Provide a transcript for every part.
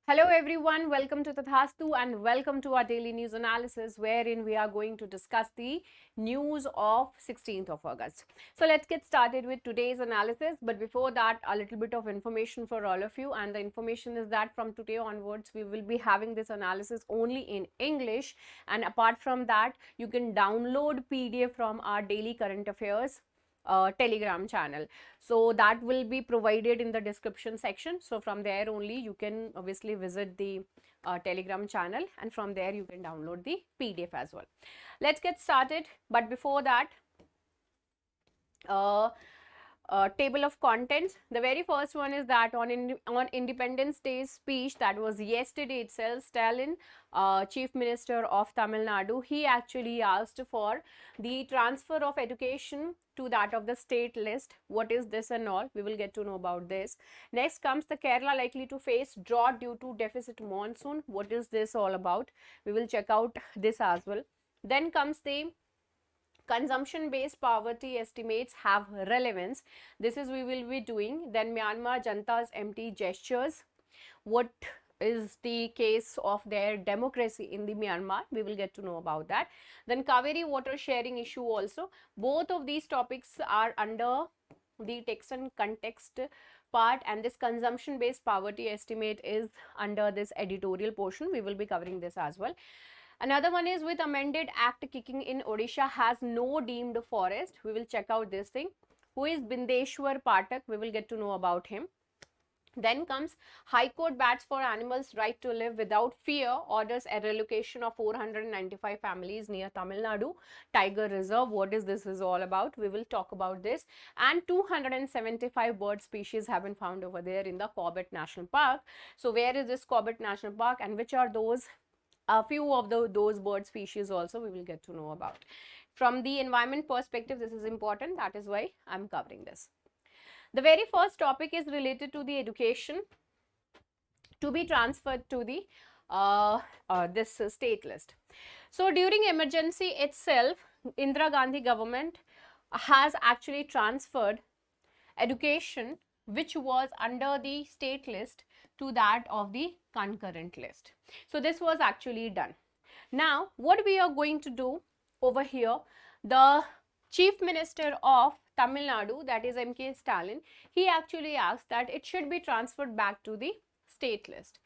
Hello everyone, welcome to Tathastu and welcome to our daily news analysis wherein we are going to discuss the news of 16th of August. So let's get started with today's analysis, but before that a little bit of information for all of you, and the information is that from today onwards we will be having this analysis only in English, and apart from that you can download PDF from our daily current affairs Telegram channel. So that will be provided in the description section. So from there only you can obviously visit the Telegram channel, and from there you can download the PDF as well. Let's get started, but before that, table of contents. The very first one is that on Independence Day speech that was yesterday itself, Stalin, Chief Minister of Tamil Nadu, he actually asked for the transfer of education to that of the state list. What is this and all? We will get to know about this. Next comes the Kerala likely to face drought due to deficit monsoon. What is this all about? We will check out this as well. Then comes the consumption based poverty estimates have relevance. This is we will be doing. Then Myanmar junta's empty gestures. What is the case of their democracy in the Myanmar? We will get to know about that. Then Cauvery water sharing issue also. Both of these topics are under the text and context part, and this consumption based poverty estimate is under this editorial portion. We will be covering this as well. Another one is with amended act kicking in, Odisha has no deemed forest. We will check out this thing. Who is Bindeshwar Pathak? We will get to know about him. Then comes High Court bats for animals' right to live without fear, orders a relocation of 495 families near Tamil Nadu Tiger Reserve. What is this is all about? We will talk about this. And 275 bird species have been found over there in the Corbett National Park. So where is this Corbett National Park and which are those? A few of those bird species also we will get to know about. From the environment perspective, this is important. That is why I'm covering this. The very first topic is related to the education to be transferred to the this state list. So during emergency itself, Indira Gandhi government has actually transferred education which was under the state list to that of the concurrent list. So this was actually done. Now what we are going to do over here, the Chief Minister of Tamil Nadu, that is MK Stalin, he actually asked that it should be transferred back to the state list.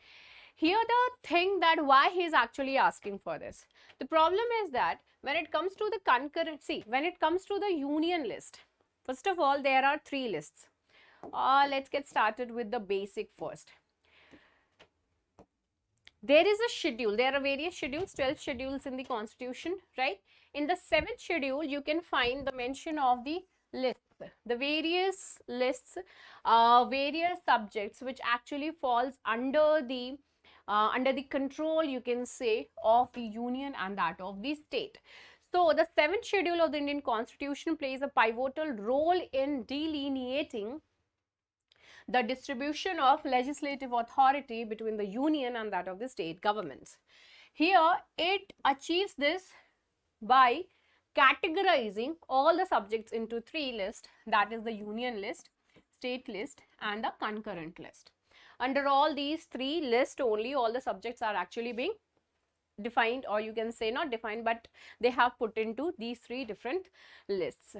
Here the thing that why he is actually asking for this. The problem is that when it comes to the concurrent, see, when it comes to the union list, first of all there are three lists. Let's get started with the basic first. There is a schedule. There are various schedules, 12 schedules in the constitution, right? In the 7th schedule, you can find the mention of the lists, the various lists, various subjects which actually falls under the control, you can say, of the union and that of the state. So the 7th schedule of the Indian Constitution plays a pivotal role in delineating the distribution of legislative authority between the union and that of the state governments. Here it achieves this by categorizing all the subjects into three lists, that is the union list, state list and the concurrent list. Under all these three lists only, all the subjects are actually being defined, or you can say not defined, but they have put into these three different lists.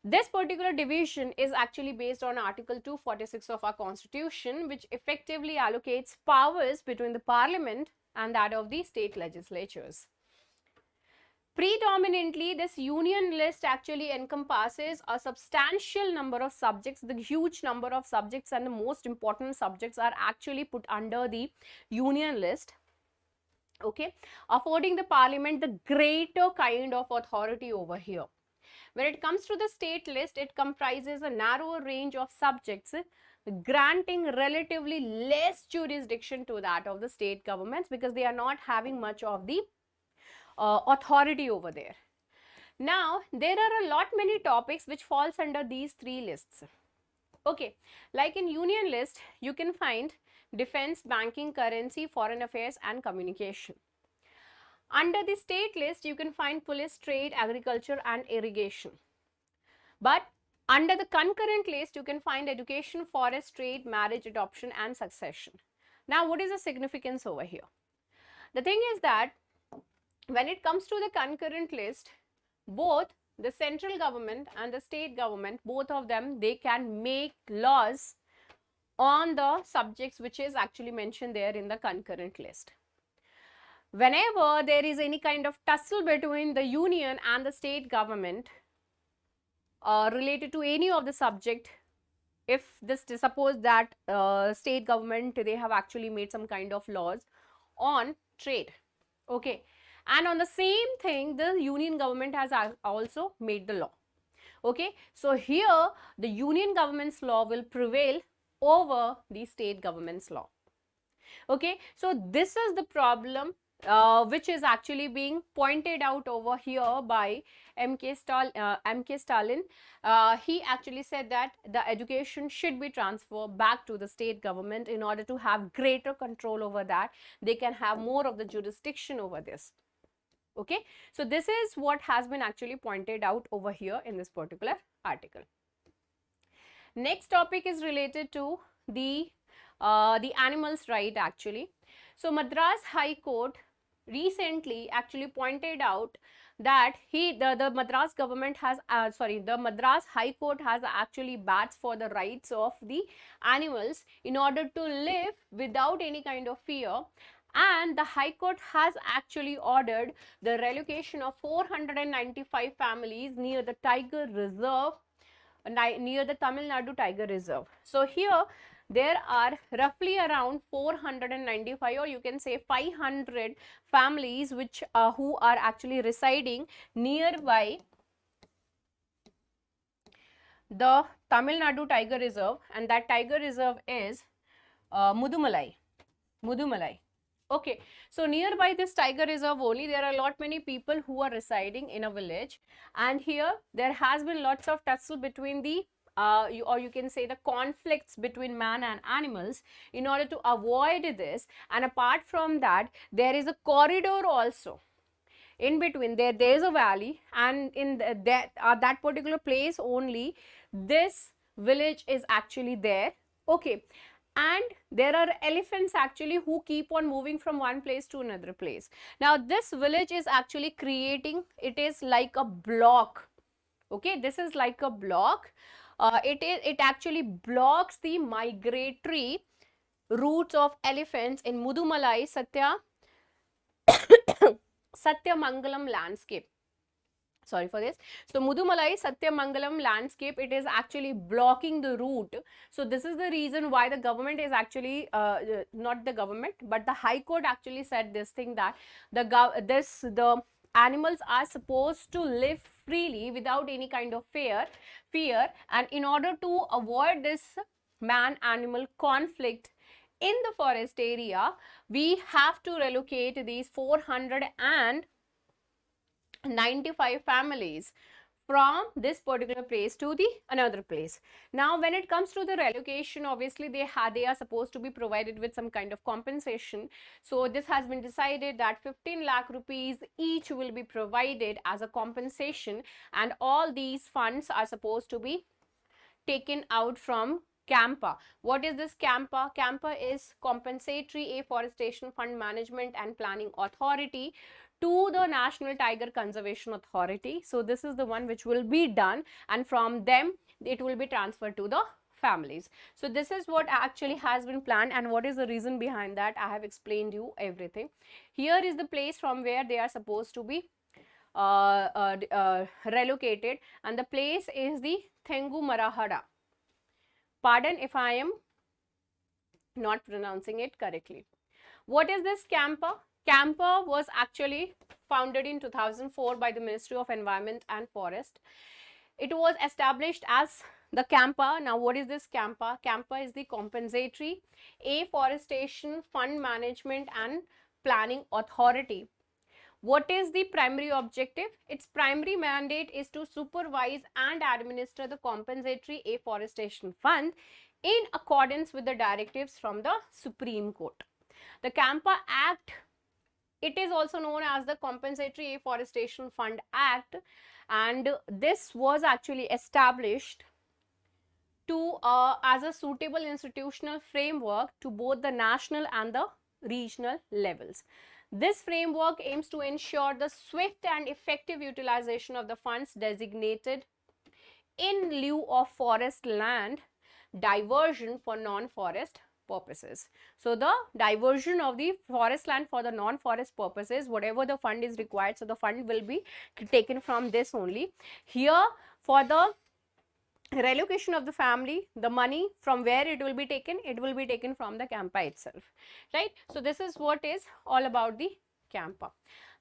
This particular division is actually based on Article 246 of our Constitution, which effectively allocates powers between the Parliament and that of the state legislatures. Predominantly, this union list actually encompasses a substantial number of subjects. The huge number of subjects and the most important subjects are actually put under the union list, okay, affording the Parliament the greater kind of authority over here. When it comes to the state list, it comprises a narrower range of subjects, granting relatively less jurisdiction to that of the state governments because they are not having much of the authority over there. Now, there are a lot many topics which falls under these three lists. Okay, like in union list, you can find defense, banking, currency, foreign affairs and communication. Under the state list, you can find police, trade, agriculture and irrigation. But under the concurrent list, you can find education, forest, trade, marriage, adoption and succession. Now, what is the significance over here? The thing is that when it comes to the concurrent list, both the central government and the state government, both of them, they can make laws on the subjects which is actually mentioned there in the concurrent list. Whenever there is any kind of tussle between the union and the state government related to any of the subject, if this, suppose that state government, they have actually made some kind of laws on trade, okay, and on the same thing the union government has also made the law, okay, so here the union government's law will prevail over the state government's law, okay. So this is the problem which is actually being pointed out over here by M.K. Stalin. He actually said that the education should be transferred back to the state government in order to have greater control over that. They can have more of the jurisdiction over this. Okay, so this is what has been actually pointed out over here in this particular article. Next topic is related to the animals' right actually. So Madras High Court recently actually pointed out that the Madras government has the Madras High Court has actually bats for the rights of the animals in order to live without any kind of fear, and the High Court has actually ordered the relocation of 495 families near the Tiger Reserve, near the Tamil Nadu Tiger Reserve. So here there are roughly around 495, or you can say 500 families which who are actually residing nearby the Tamil Nadu Tiger Reserve, and that Tiger Reserve is Mudumalai. Okay, so nearby this Tiger Reserve only, there are a lot many people who are residing in a village, and here there has been lots of tussle between the or you can say the conflicts between man and animals in order to avoid this. And apart from that, there is a corridor also in between. There is a valley, and in that particular place only this village is actually there, okay. And there are elephants actually who keep on moving from one place to another place. Now this village is actually creating, it is like a block, okay, this is like a block. It actually blocks the migratory routes of elephants in Mudumalai Satyamangalam landscape. Sorry for this. So Mudumalai Satyamangalam landscape, it is actually blocking the route. So this is the reason why the government is actually not the government, but the High Court actually said this thing, that the animals are supposed to live freely without any kind of fear, and in order to avoid this man-animal conflict in the forest area, we have to relocate these 495 families from this particular place to the another place. Now when it comes to the relocation, obviously they are supposed to be provided with some kind of compensation. So this has been decided that 15 lakh rupees each will be provided as a compensation, and all these funds are supposed to be taken out from CAMPA. What is this CAMPA? CAMPA is Compensatory Afforestation Fund Management and Planning Authority to the National Tiger Conservation Authority. So this is the one which will be done, and from them it will be transferred to the families. So this is what actually has been planned, and what is the reason behind that, I have explained you everything. Here is the place from where they are supposed to be relocated, and the place is the Thengu Marahada. Pardon if I am not pronouncing it correctly. What is this CAMPA? CAMPA was actually founded in 2004 by the Ministry of Environment and Forest. It was established as the CAMPA. Now what is this CAMPA? CAMPA is the Compensatory Afforestation Fund Management and Planning Authority. What is the primary objective? Its primary mandate is to supervise and administer the compensatory afforestation fund in accordance with the directives from the Supreme Court. The CAMPA Act, it is also known as the Compensatory Afforestation Fund Act, and this was actually established to as a suitable institutional framework to both the national and the regional levels. This framework aims to ensure the swift and effective utilization of the funds designated in lieu of forest land diversion for non-forest purposes. So the diversion of the forest land for the non-forest purposes, whatever the fund is required, so the fund will be taken from this only. Here for the relocation of the family, the money from where it will be taken? It will be taken from the Campa itself, right? So this is what is all about the Campa.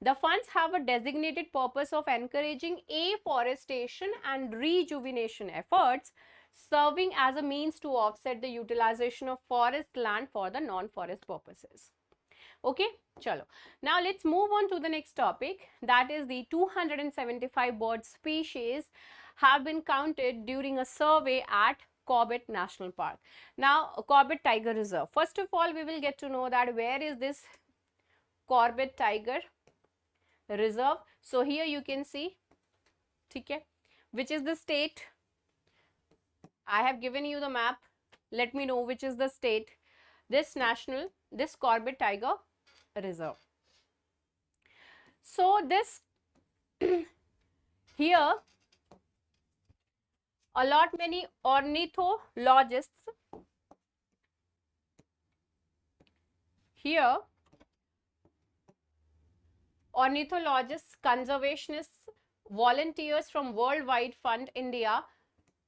The funds have a designated purpose of encouraging afforestation and rejuvenation efforts, serving as a means to offset the utilization of forest land for the non-forest purposes. Okay, chalo. Now let's move on to the next topic, that is the 275 bird species have been counted during a survey at Corbett National Park. Now, Corbett Tiger Reserve. First of all, we will get to know that where is this Corbett Tiger Reserve. So here you can see, okay, which is the state. I have given you the map. Let me know which is the state. This Corbett Tiger Reserve. So this here a lot many ornithologists here, ornithologists, conservationists, volunteers from Worldwide Fund India,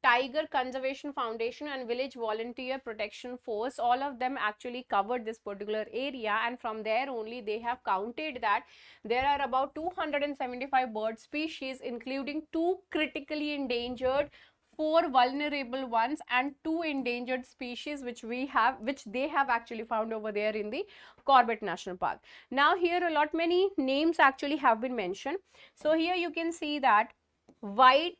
Tiger Conservation Foundation and Village Volunteer Protection Force, all of them actually covered this particular area, and from there only they have counted that there are about 275 bird species, including 2 critically endangered, 4 vulnerable ones and 2 endangered species which they have actually found over there in the Corbett National Park. Now here a lot many names actually have been mentioned. So here you can see that white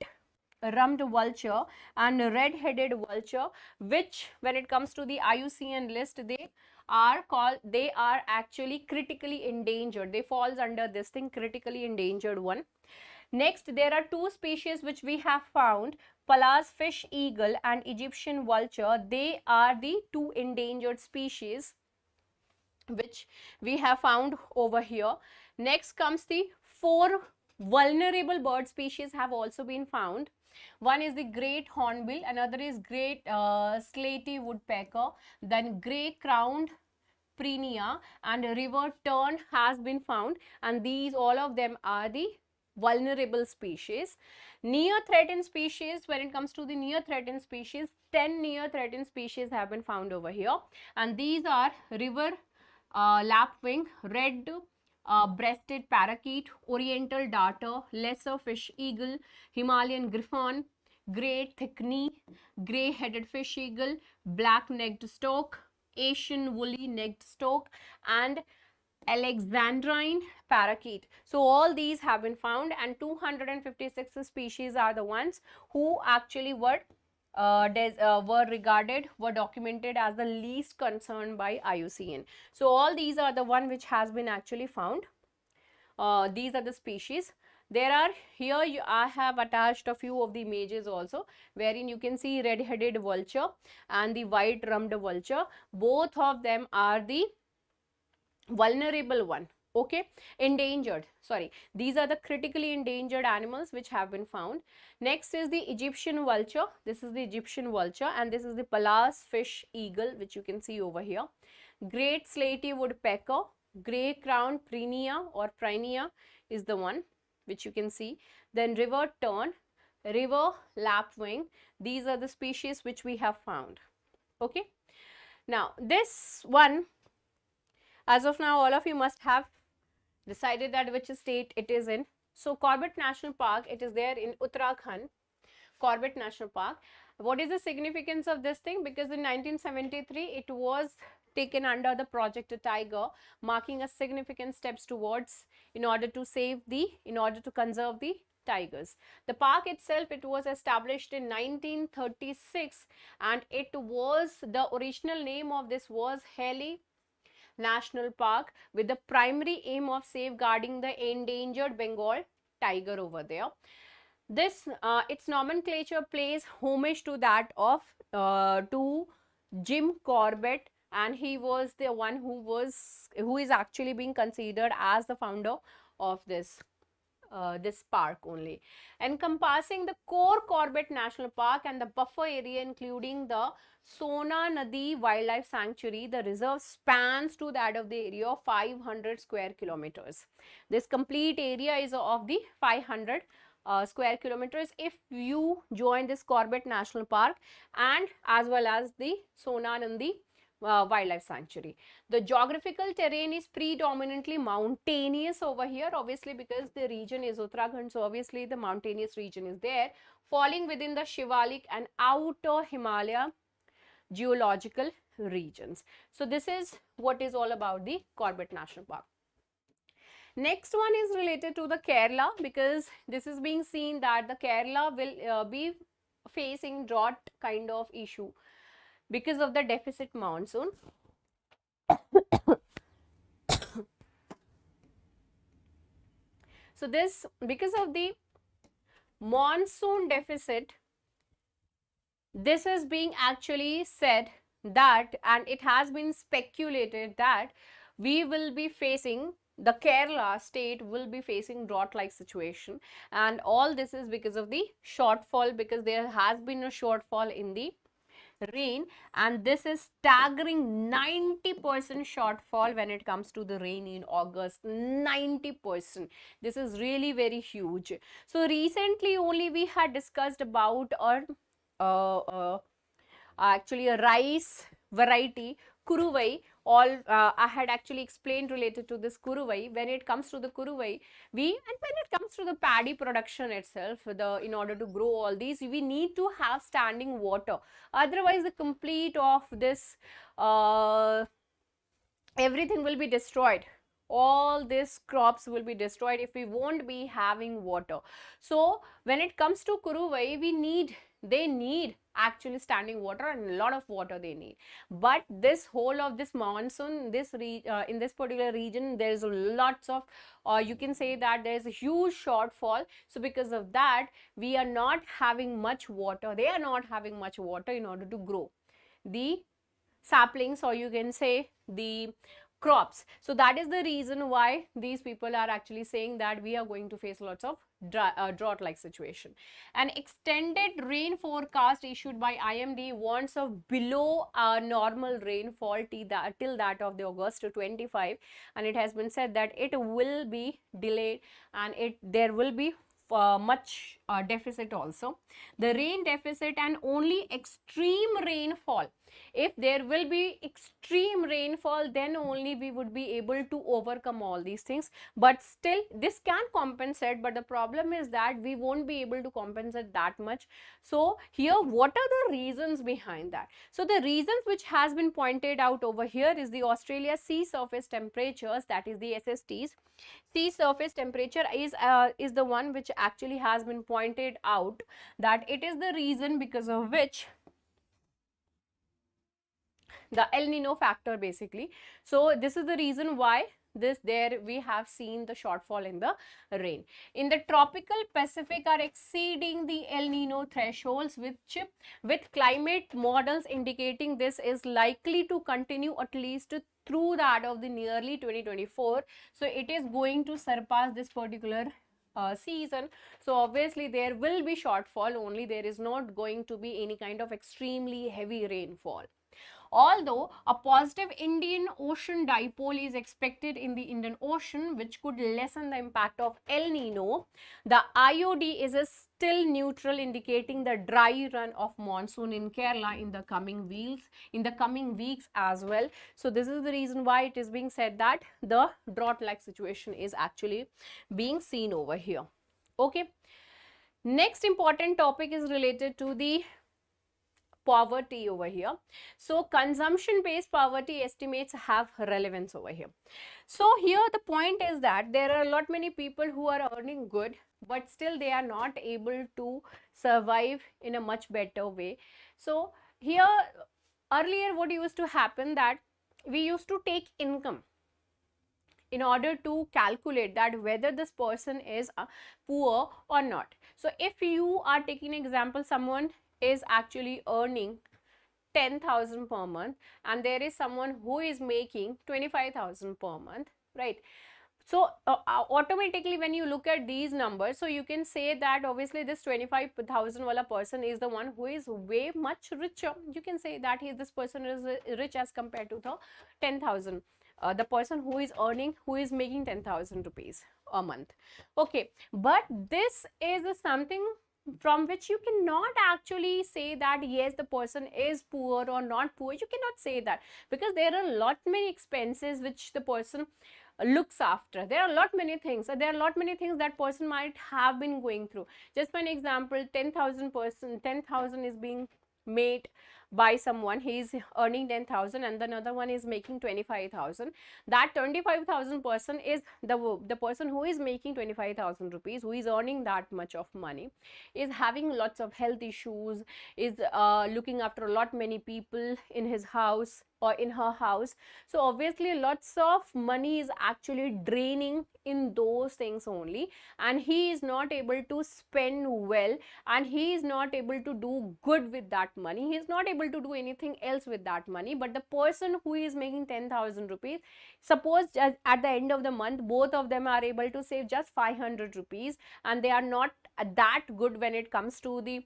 rummed vulture and red-headed vulture, which when it comes to the IUCN list, they are actually critically endangered. They falls under this thing, critically endangered one. Next, there are 2 species which we have found, Pallas fish eagle and Egyptian vulture. They are the 2 endangered species which we have found over here. Next comes the 4 vulnerable bird species have also been found. One is the great hornbill, another is great slaty woodpecker, then grey crowned prenia and river tern has been found, and these all of them are the vulnerable species. Near threatened species, when it comes to the near threatened species, 10 near threatened species have been found over here, and these are river lapwing, red breasted parakeet, oriental darter, lesser fish eagle, Himalayan griffon, great thick-knee, grey-headed fish eagle, black-necked stork, Asian woolly-necked stork, and Alexandrine parakeet. So all these have been found, and 256 species are the ones who actually were documented as the least concern by IUCN. So all these are the one which has been actually found. These are the species. There are here I have attached a few of the images also, wherein you can see red-headed vulture and the white rummed vulture. Both of them are the vulnerable one, okay, endangered, sorry, these are the critically endangered animals which have been found. Next is the Egyptian vulture. This is the Egyptian vulture, and this is the Pallas fish eagle, which you can see over here. Great slaty woodpecker, grey crowned prenia or prinia is the one which you can see. Then river tern, river lapwing, these are the species which we have found, okay. Now this one, as of now, all of you must have decided that which state it is in. So Corbett National Park, it is there in Uttarakhand, Corbett National Park. What is the significance of this thing? Because in 1973, it was taken under the Project Tiger, marking a significant steps towards in order to conserve the tigers. The park itself, it was established in 1936, and it was, the original name of this was Heli National Park, with the primary aim of safeguarding the endangered Bengal tiger over there. This its nomenclature pays homage to that of to Jim Corbett, and he was the one who is actually being considered as the founder of this park only, encompassing the core Corbett National Park and the buffer area including the Sona Nadi Wildlife Sanctuary. The reserve spans to that of the area of 500 square kilometers. This complete area is of the 500 square kilometers if you join this Corbett National Park and as well as the Sona Nadi Wildlife Sanctuary. The geographical terrain is predominantly mountainous over here, obviously because the region is Uttarakhand, so obviously the mountainous region is there, falling within the Shivalik and outer Himalaya geological regions. So this is what is all about the Corbett National Park. Next one is related to the Kerala, because this is being seen that the Kerala will be facing drought kind of issue because of the deficit monsoon. So this, because of the monsoon deficit, this is being actually said that, and it has been speculated that we will be facing, the Kerala state will be facing drought like situation, and all this is because of the shortfall, because there has been a shortfall in the rain, and this is staggering 90% shortfall when it comes to the rain in August. 90%. This is really very huge. So recently only we had discussed about actually a rice variety, Kuruvai. I had actually explained related to this Kuruvai. When it comes to the Kuruvai, and when it comes to the paddy production itself, in order to grow all these, we need to have standing water. Otherwise, the complete of this everything will be destroyed. All these crops will be destroyed if we won't be having water. So when it comes to Kuruvai, they need actually standing water, and a lot of water they need. But this whole of this monsoon, in this particular region, there is lots of, you can say that there is a huge shortfall. So because of that, we are not having much water. They are not having much water in order to grow the saplings, or you can say the crops. So that is the reason why these people are actually saying that we are going to face lots of drought like situation. An extended rain forecast issued by IMD warns of below normal rainfall till that of the August 25, and it has been said that it will be delayed, and there will be much deficit also. The rain deficit and only extreme rainfall. If there will be extreme rainfall, then only we would be able to overcome all these things. But still, this can compensate, but the problem is that we won't be able to compensate that much. So here, what are the reasons behind that? So the reasons which has been pointed out over here is the Australia sea surface temperatures, that is the SSTs. Sea surface temperature is the one which actually has been pointed out, that it is the reason because of which the El Nino factor basically. So this is the reason why we have seen the shortfall in the rain. In the tropical Pacific are exceeding the El Nino thresholds, with climate models indicating this is likely to continue at least through that of the nearly 2024. So it is going to surpass this particular season. So obviously there will be shortfall only. There is not going to be any kind of extremely heavy rainfall. Although a positive Indian Ocean dipole is expected in the Indian Ocean, which could lessen the impact of El Nino, the IOD is still neutral, indicating the dry run of monsoon in Kerala in the coming weeks as well. So this is the reason why it is being said that the drought-like situation is actually being seen over here. Okay. Next important topic is related to the poverty over here. So consumption based poverty estimates have relevance over here. So here the point is that there are a lot many people who are earning good, but still they are not able to survive in a much better way. So here earlier what used to happen, that we used to take income in order to calculate that whether this person is poor or not. So if you are taking an example, someone is actually earning 10,000 per month and there is someone who is making 25,000 per month, right? So automatically when you look at these numbers, so you can say that obviously this 25,000 wala person is the one who is way much richer. You can say that this person is rich as compared to the 10,000. The person who is earning, who is making 10,000 rupees a month. Okay, but this is something from which you cannot actually say that yes, the person is poor or not poor. You cannot say that because there are a lot many expenses which the person looks after. There are a lot many things. There are a lot many things that person might have been going through. Just for an example, 10,000 is being made by someone. He is earning 10,000 and another one is making 25,000. That 25,000 person is the person who is making 25,000 rupees, who is earning that much of money, is having lots of health issues, is looking after a lot many people in his house or in her house. So obviously lots of money is actually draining in those things only, and he is not able to spend well, and he is not able to do good with that money. He is not able to do anything else with that money. But the person who is making 10,000 rupees, suppose at the end of the month both of them are able to save just 500 rupees, and they are not that good when it comes to the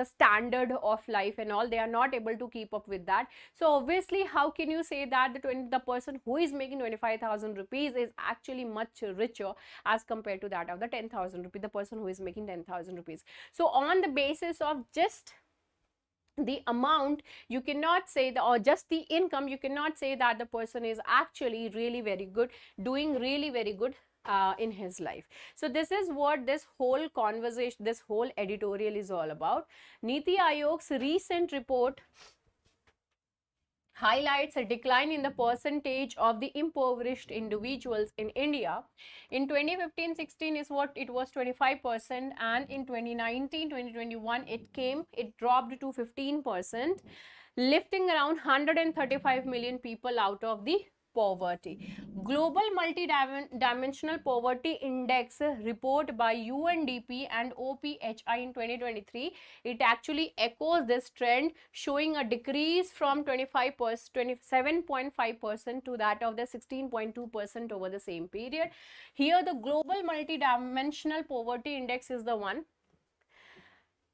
standard of life and all. They are not able to keep up with that. So obviously how can you say that the person who is making 25,000 rupees is actually much richer as compared to that of the 10,000 rupees, the person who is making 10,000 rupees. So on the basis of just the amount, you cannot say or just the income, you cannot say that the person is actually really very good, doing really very good in his life. So this is what this whole conversation, this whole editorial is all about. Niti Aayog's recent report highlights a decline in the percentage of the impoverished individuals in India. In 2015-16 is what it was 25%, and in 2019-2021 it dropped to 15%, lifting around 135 million people out of the poverty. Global Multi-Dimensional Poverty Index report by UNDP and OPHI in 2023, it actually echoes this trend, showing a decrease from 27.5% to that of the 16.2% over the same period. Here the Global Multi-Dimensional Poverty Index is the one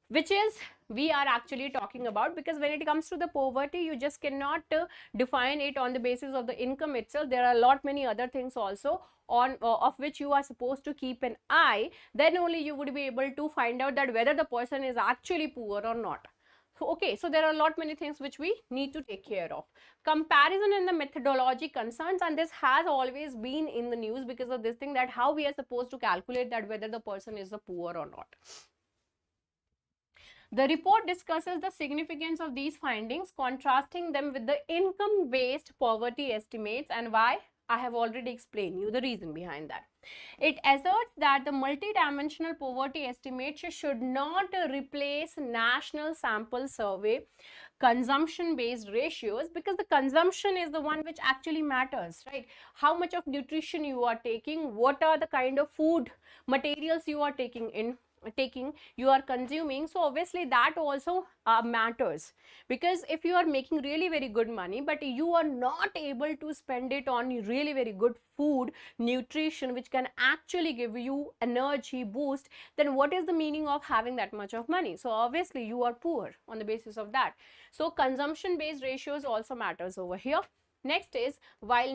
which is we are actually talking about, because when it comes to the poverty, you just cannot define it on the basis of the income itself. There are a lot many other things also on of which you are supposed to keep an eye. Then only you would be able to find out that whether the person is actually poor or not. Okay, so there are a lot many things which we need to take care of. Comparison and the methodology concerns, and this has always been in the news because of this thing, that how we are supposed to calculate that whether the person is the poor or not. The report discusses the significance of these findings, contrasting them with the income-based poverty estimates, and why I have already explained you the reason behind that. It asserts that the multi-dimensional poverty estimates should not replace national sample survey consumption-based ratios, because the consumption is the one which actually matters, right? How much of nutrition you are taking, what are the kind of food materials you are you are consuming. So obviously that also matters, because if you are making really very good money but you are not able to spend it on really very good food, nutrition which can actually give you energy boost, then what is the meaning of having that much of money? So obviously you are poor on the basis of that. So consumption based ratios also matters over here. Next is, while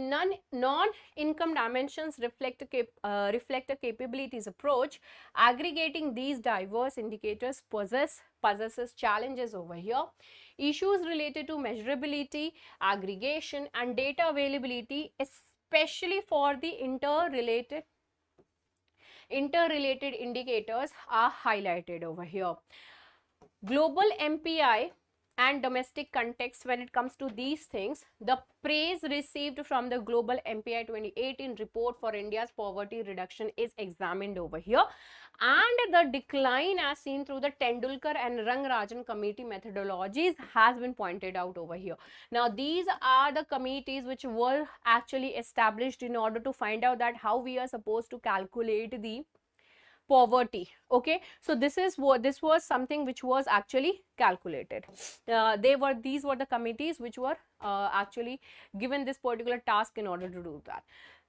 non-income dimensions reflect a capabilities approach, aggregating these diverse indicators possesses challenges over here. Issues related to measurability, aggregation, and data availability, especially for the interrelated indicators, are highlighted over here. Global MPI and domestic context when it comes to these things, the praise received from the global MPI 2018 report for India's poverty reduction is examined over here, and the decline as seen through the Tendulkar and Rangarajan committee methodologies has been pointed out over here. Now these are the committees which were actually established in order to find out that how we are supposed to calculate the poverty. Okay, so this was something which was actually calculated. These were the committees which were actually given this particular task in order to do that.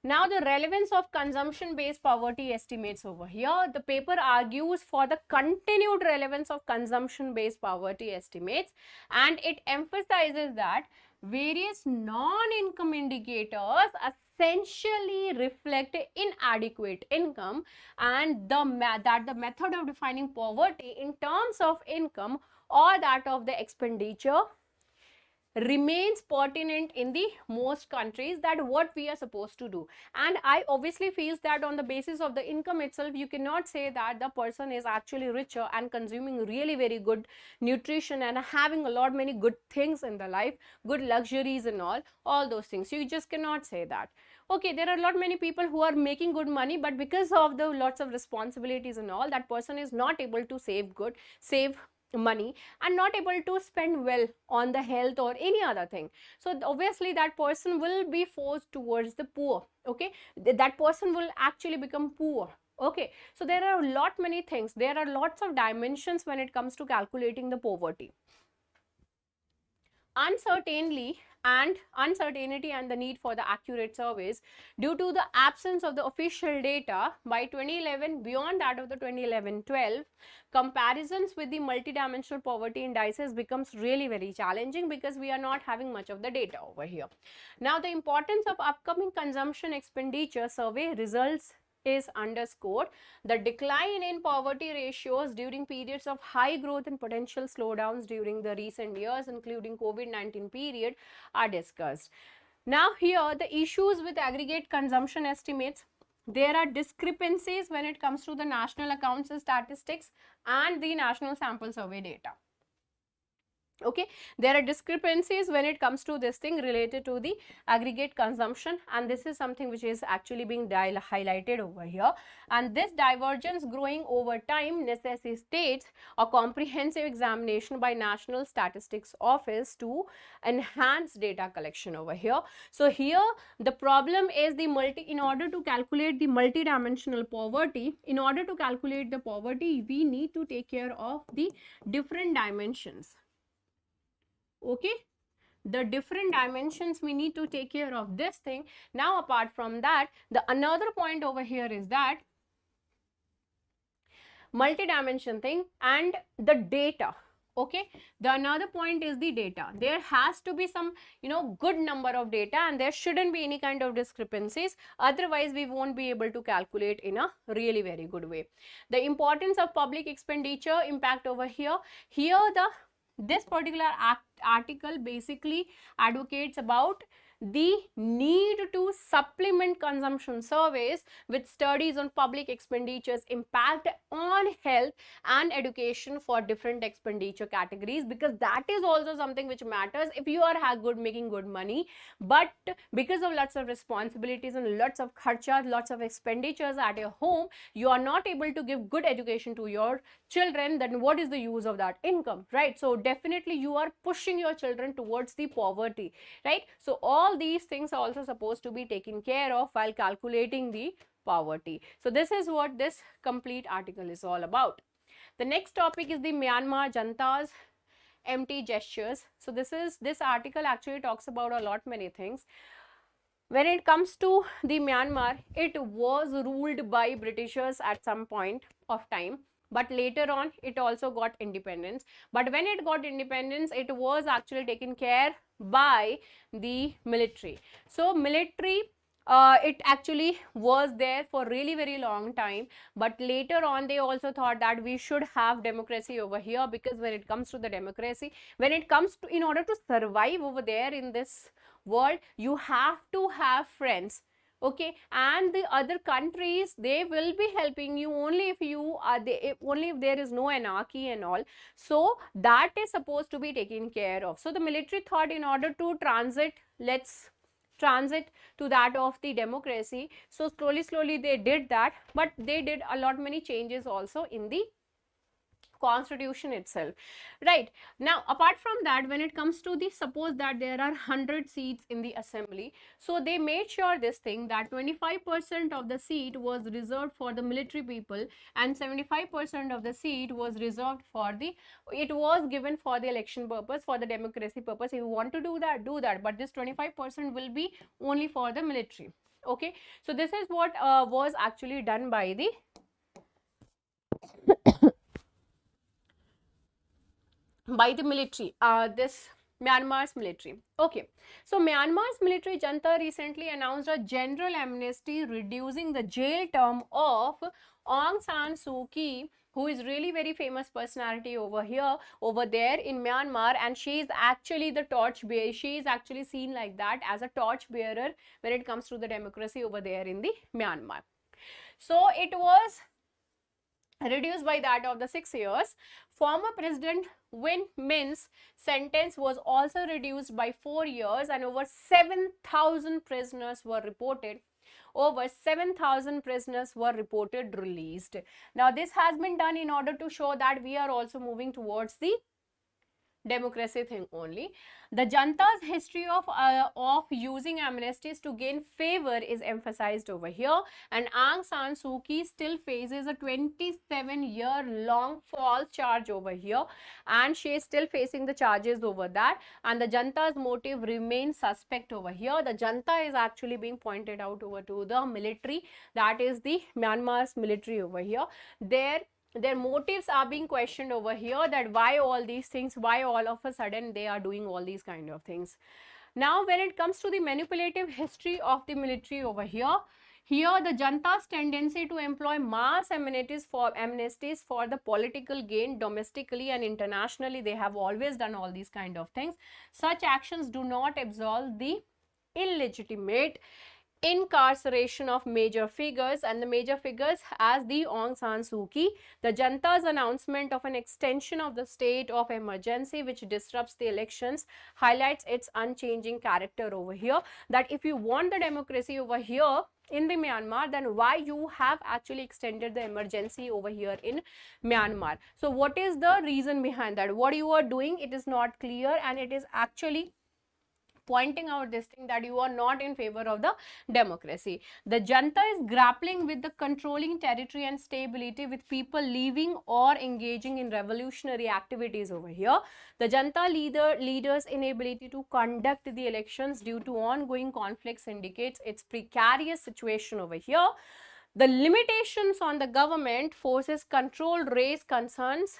Now the relevance of consumption based poverty estimates over here, the paper argues for the continued relevance of consumption based poverty estimates, and it emphasizes that various non-income indicators essentially reflect inadequate income, and the method of defining poverty in terms of income or that of the expenditure remains pertinent in the most countries, that what we are supposed to do. And I obviously feels that on the basis of the income itself, you cannot say that the person is actually richer and consuming really very good nutrition and having a lot many good things in the life, good luxuries and all those things. You just cannot say that. Okay, there are a lot many people who are making good money, but because of the lots of responsibilities and all, that person is not able to save money and not able to spend well on the health or any other thing. So obviously that person will be forced towards the poor. Okay, that person will actually become poor. Okay, so there are a lot many things, there are lots of dimensions when it comes to calculating the poverty. Uncertainty and the need for the accurate surveys due to the absence of the official data by 2011, beyond that of the 2011-12, comparisons with the multidimensional poverty indices becomes really very challenging because we are not having much of the data over here. Now the importance of upcoming consumption expenditure survey results is underscored. The decline in poverty ratios during periods of high growth and potential slowdowns during the recent years, including COVID-19 period, are discussed. Now here the issues with aggregate consumption estimates, there are discrepancies when it comes to the national accounts and statistics and the national sample survey data. Okay, there are discrepancies when it comes to this thing related to the aggregate consumption, and this is something which is actually being highlighted over here, and this divergence growing over time necessitates a comprehensive examination by National Statistics Office to enhance data collection over here. So here the problem is in order to calculate the multidimensional poverty, in order to calculate the poverty, we need to take care of the different dimensions. Okay, the different dimensions, we need to take care of this thing. Now apart from that, the another point over here is that multi-dimension thing and the data. Okay, the another point is the data. There has to be some good number of data, and there shouldn't be any kind of discrepancies, otherwise we won't be able to calculate in a really very good way. The importance of public expenditure impact over here, this particular article basically advocates about the need to supplement consumption surveys with studies on public expenditure's impact on health and education for different expenditure categories, because that is also something which matters. If you are making good money, but because of lots of responsibilities and lots of kharcha, lots of expenditures at your home, you are not able to give good education to your children, then what is the use of that income, right? So definitely you are pushing your children towards the poverty, right? So all these things are also supposed to be taken care of while calculating the poverty. So this is what this complete article is all about. The next topic is the Myanmar junta's empty gestures. So this article actually talks about a lot many things. When it comes to the Myanmar, it was ruled by Britishers at some point of time, but later on it also got independence. But when it got independence, it was actually taken care by the military. So military, it actually was there for really very long time, but later on they also thought that we should have democracy over here, because when it comes to the democracy, in order to survive over there in this world, you have to have friends. Okay, and the other countries, they will be helping you only if you are only if there is no anarchy and all. So that is supposed to be taken care of. So the military thought, in order to transit, let's transit to that of the democracy. So slowly they did that, but they did a lot many changes also in the constitution itself. Right, now apart from that, when it comes to the, suppose that there are 100 seats in the assembly, so they made sure this thing that 25% of the seat was reserved for the military people, and 75% of the seat was reserved for the, it was given for the election purpose, for the democracy purpose. If you want to do that, do that, but this 25% will be only for the military. Okay, so this is what was actually done by the military, this Myanmar's military. Okay, so Myanmar's military junta recently announced a general amnesty, reducing the jail term of Aung San Suu Kyi, who is really very famous personality over here, over there in Myanmar, and she is actually the torch bearer. She is actually seen like that, as a torch bearer when it comes to the democracy over there in the Myanmar. So it was reduced by that of the 6 years. Former President Win Min's sentence was also reduced by 4 years, and over 7,000 prisoners were reported. Over 7,000 prisoners were reported released. Now, this has been done in order to show that we are also moving towards the democracy thing only. The junta's history of using amnesties to gain favor is emphasized over here, and Aung San Suu Kyi still faces a 27-year-long false charge over here, and she is still facing the charges over that, and the junta's motive remains suspect over here. The junta is actually being pointed out over to the military, that is the Myanmar's military over here. Their motives are being questioned over here, that why all these things, why all of a sudden they are doing all these kind of things. Now, when it comes to the manipulative history of the military over here, the junta's tendency to employ mass amnesties for the political gain domestically and internationally, they have always done all these kind of things. Such actions do not absolve the illegitimate incarceration of major figures, and the major figures as the Aung San Suu Kyi. The junta's announcement of an extension of the state of emergency, which disrupts the elections, highlights its unchanging character over here, that if you want the democracy over here in the Myanmar, then why you have actually extended the emergency over here in Myanmar? So what is the reason behind that? What you are doing, it is not clear, and it is actually pointing out this thing that you are not in favor of the democracy. The junta is grappling with the controlling territory and stability, with people leaving or engaging in revolutionary activities over here. The junta leaders' inability to conduct the elections due to ongoing conflicts indicates its precarious situation over here. The limitations on the government forces control raise concerns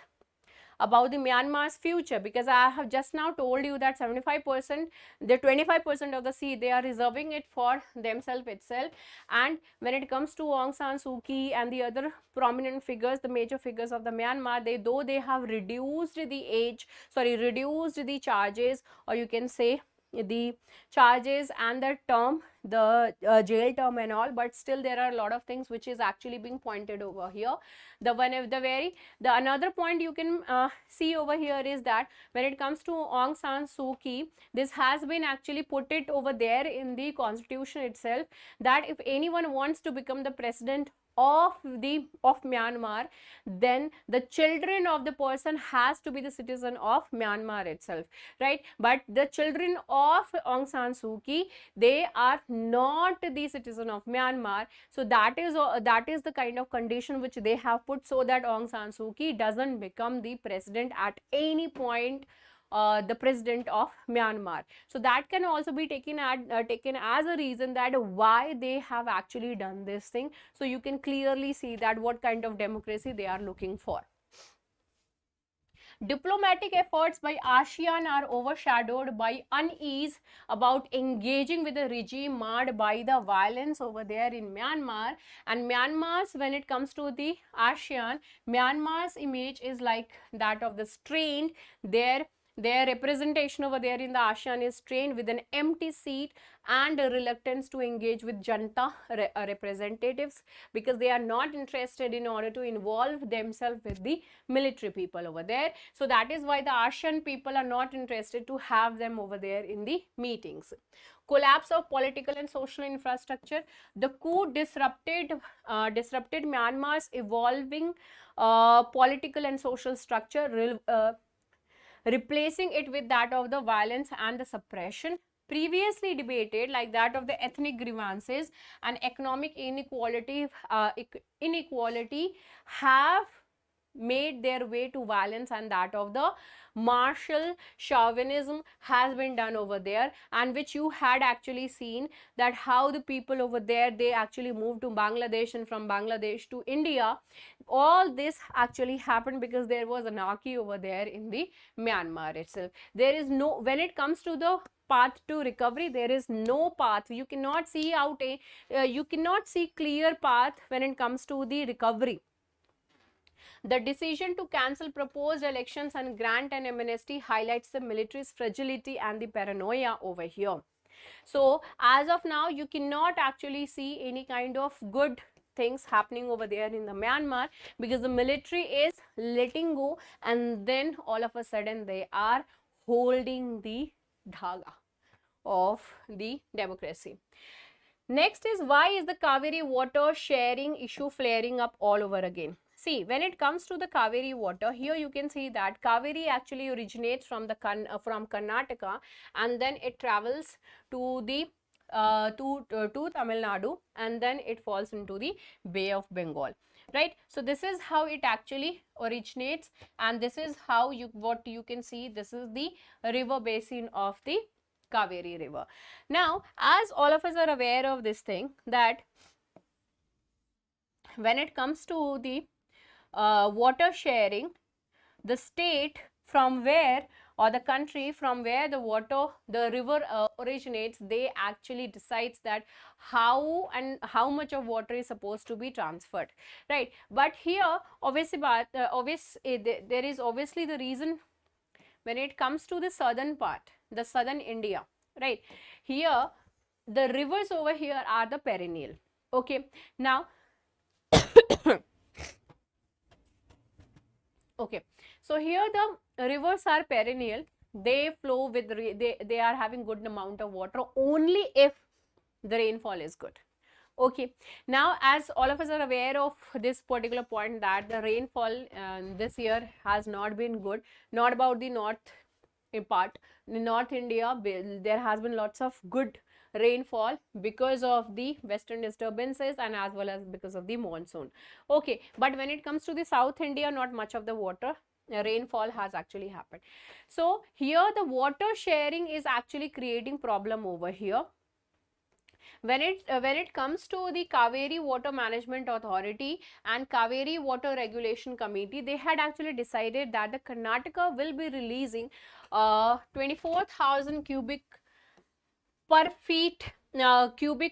about the Myanmar's future, because I have just now told you that 75%, the 25% of the seat, they are reserving it for themselves itself. And when it comes to Aung San Suu Kyi and the other prominent figures, the major figures of the Myanmar, though they have reduced the charges, or you can say the charges and the term, the jail term and all, but still there are a lot of things which is actually being pointed over here. Another point you can see over here is that when it comes to Aung San Suu Kyi, this has been actually put it over there in the constitution itself, that if anyone wants to become the president of Myanmar, then the children of the person has to be the citizen of Myanmar itself, right? But the children of Aung San Suu Kyi, they are not the citizen of Myanmar. So that is the kind of condition which they have put, so that Aung San Suu Kyi doesn't become the president at any point, the president of Myanmar. So that can also be taken as a reason that why they have actually done this thing. So you can clearly see that what kind of democracy they are looking for. Diplomatic efforts by ASEAN are overshadowed by unease about engaging with a regime marred by the violence over there in Myanmar. And Myanmar's, when it comes to the ASEAN, Myanmar's image is like that of the strained. Their Their representation over there in the ASEAN is strained with an empty seat and a reluctance to engage with junta representatives, because they are not interested in order to involve themselves with the military people over there. So that is why the ASEAN people are not interested to have them over there in the meetings. Collapse of political and social infrastructure. The coup disrupted Myanmar's evolving political and social structure, replacing it with that of the violence and the suppression previously debated, like that of the ethnic grievances and economic inequality, have made their way to violence, and that of the martial chauvinism has been done over there, and which you had actually seen that how the people over there, they actually moved to Bangladesh, and from Bangladesh to India. All this actually happened because there was anarchy over there in the Myanmar itself. There is no, when it comes to the path to recovery, there is no path. You cannot see out you cannot see clear path when it comes to the recovery. The decision to cancel proposed elections and grant an amnesty highlights the military's fragility and the paranoia over here. So as of now, you cannot actually see any kind of good things happening over there in the Myanmar, because the military is letting go, and then all of a sudden they are holding the dhaga of the democracy. Next is, why is the Cauvery water sharing issue flaring up all over again? See, when it comes to the Cauvery water, here you can see that Cauvery actually originates from the from Karnataka, and then it travels to the to Tamil Nadu, and then it falls into the Bay of Bengal, right? So this is how it actually originates, and this is how what you can see, this is the river basin of the Cauvery river. Now, as all of us are aware of this thing, that when it comes to the water sharing, the state from where, or the country from where the water, the river originates, they actually decides that how and how much of water is supposed to be transferred, right? But here obviously, there is obviously the reason when it comes to the southern part, the southern India, right? Here the rivers over here are the perennial. Okay, now okay, so here the rivers are perennial, they flow with they are having good amount of water only if the rainfall is good. Okay, now as all of us are aware of this particular point, that the rainfall this year has not been good, not about the north part, North India, there has been lots of good rainfall because of the western disturbances and as well as because of the monsoon. Okay, but when it comes to the South India, not much of the water rainfall has actually happened. So here the water sharing is actually creating problem over here. When it comes to the Cauvery Water Management Authority and Cauvery Water Regulation Committee, they had actually decided that the Karnataka will be releasing 24,000 cubic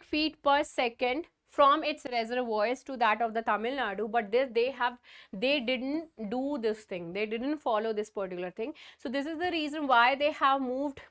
feet per second from its reservoirs to that of the Tamil Nadu, but they didn't do this thing, they didn't follow this particular thing. So this is the reason why they have moved.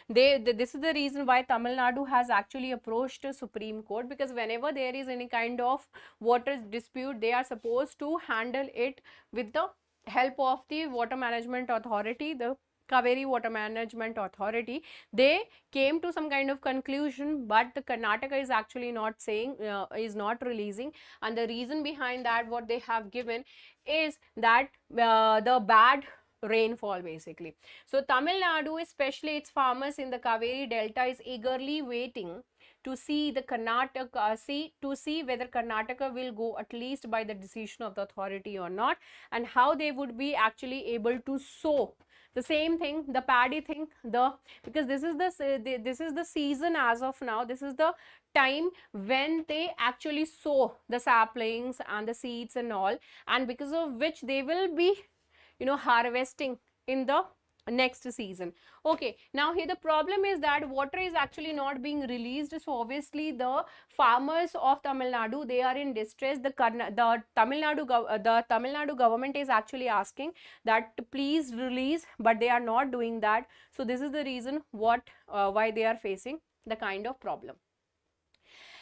This is the reason why Tamil Nadu has actually approached the Supreme Court, because whenever there is any kind of water dispute, they are supposed to handle it with the help of the Water Management Authority, the Cauvery Water Management Authority. They came to some kind of conclusion, but the Karnataka is actually not saying, is not releasing, and the reason behind that, what they have given is that the bad rainfall basically. So Tamil Nadu, especially its farmers in the Cauvery Delta, is eagerly waiting to see the Karnataka, see whether Karnataka will go at least by the decision of the authority or not, and how they would be actually able to sow the same thing, the paddy thing, because this is the season as of now, this is the time when they actually sow the saplings and the seeds and all, and because of which they will be harvesting in the next season. Okay, now here the problem is that water is actually not being released, so obviously the farmers of Tamil Nadu, they are in distress. The Tamil Nadu government is actually asking that to please release, but they are not doing that. So this is the reason why they are facing the kind of problem.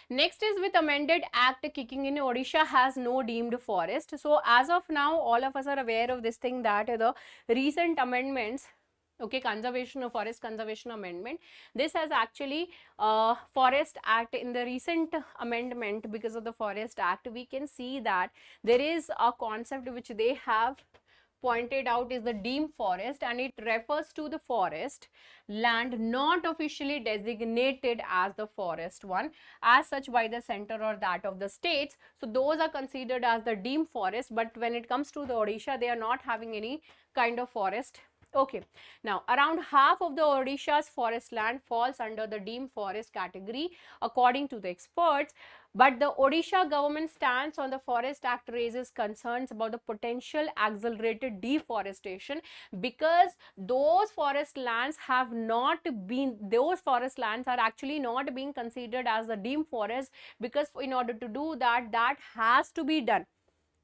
Next is with amended act kicking in, Odisha has no deemed forest. So as of now, all of us are aware of this thing, that the recent amendments, okay, forest conservation amendment, this has actually forest act, in the recent amendment, because of the forest act, we can see that there is a concept which they have pointed out is the deemed forest, and it refers to the forest land not officially designated as the forest one as such by the center or that of the states. So those are considered as the deemed forest, but when it comes to the Odisha, they are not having any kind of forest. Okay, now around half of the Odisha's forest land falls under the deemed forest category according to the experts, but the Odisha government stance on the Forest Act raises concerns about the potential accelerated deforestation, because those forest lands are actually not being considered as the deemed forest, because in order to do that, that has to be done.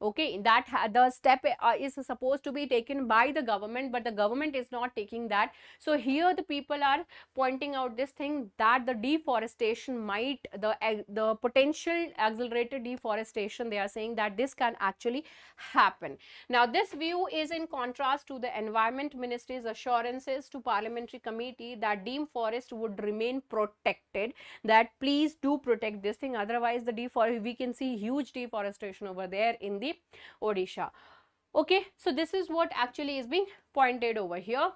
Okay, that the step is supposed to be taken by the government, but the government is not taking that. So here the people are pointing out this thing, that the deforestation might, the potential accelerated deforestation, they are saying that this can actually happen. Now this view is in contrast to the Environment Ministry's assurances to Parliamentary Committee that deemed forest would remain protected, that please do protect this thing, otherwise we can see huge deforestation over there in the Odisha. Okay, so this is what actually is being pointed over here.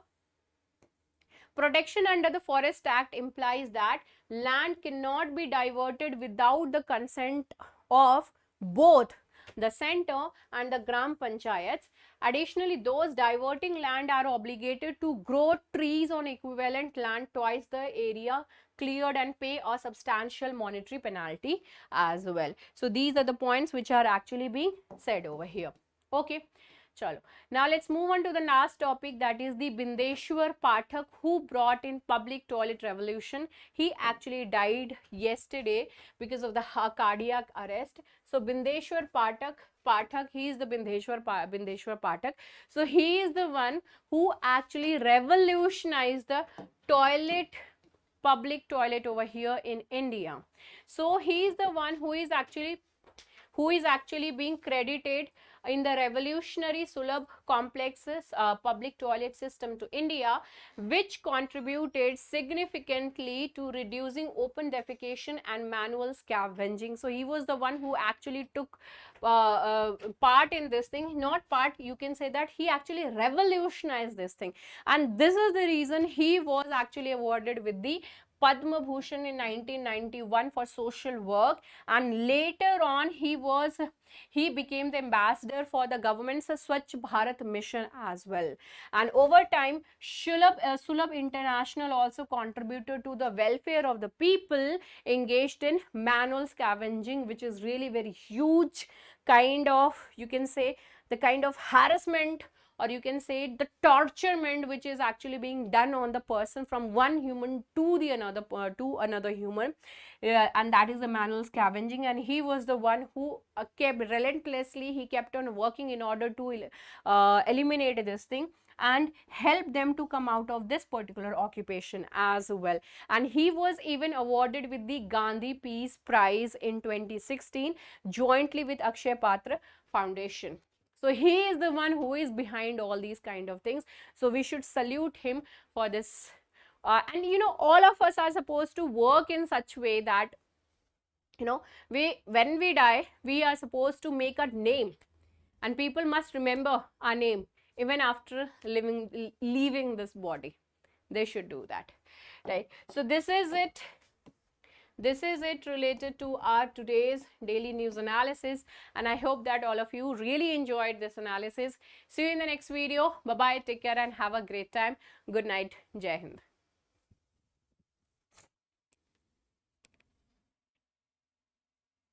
Protection under the Forest Act implies that land cannot be diverted without the consent of both the center and the Gram Panchayats. Additionally, those diverting land are obligated to grow trees on equivalent land twice the area cleared and pay a substantial monetary penalty as well. So these are the points which are actually being said over here. Okay, chalo. Now let's move on to the last topic, that is the Bindeshwar Pathak, who brought in public toilet revolution. He actually died yesterday because of the cardiac arrest. So Bindeshwar Pathak, he is the Bindeshwar Pathak. So he is the one who actually revolutionized the public toilet over here in India. So he is the one who is actually being credited in the revolutionary Sulabh complexes public toilet system to India, which contributed significantly to reducing open defecation and manual scavenging. So he was the one who actually took part in this thing, not part, you can say that he actually revolutionized this thing, and this is the reason he was actually awarded with the Padma Bhushan in 1991 for social work, and later on he became the ambassador for the government's Swachh Bharat mission as well. And over time, Sulabh International also contributed to the welfare of the people engaged in manual scavenging, which is really very huge kind of, you can say, the kind of harassment, or you can say the torturement which is actually being done on the person from one human to another human, and that is the manual scavenging. And he was the one who he kept on working in order to eliminate this thing and help them to come out of this particular occupation as well. And he was even awarded with the Gandhi Peace Prize in 2016 jointly with Akshay Patra Foundation. So he is the one who is behind all these kind of things. So we should salute him for this. And you know, all of us are supposed to work in such way that, you know, when we die, we are supposed to make a name, and people must remember our name even after leaving this body. They should do that, right? So this is it. This is it related to our today's daily news analysis, and I hope that all of you really enjoyed this analysis. See you in the next video. Bye bye, take care and have a great time. Good night. Jai Hind.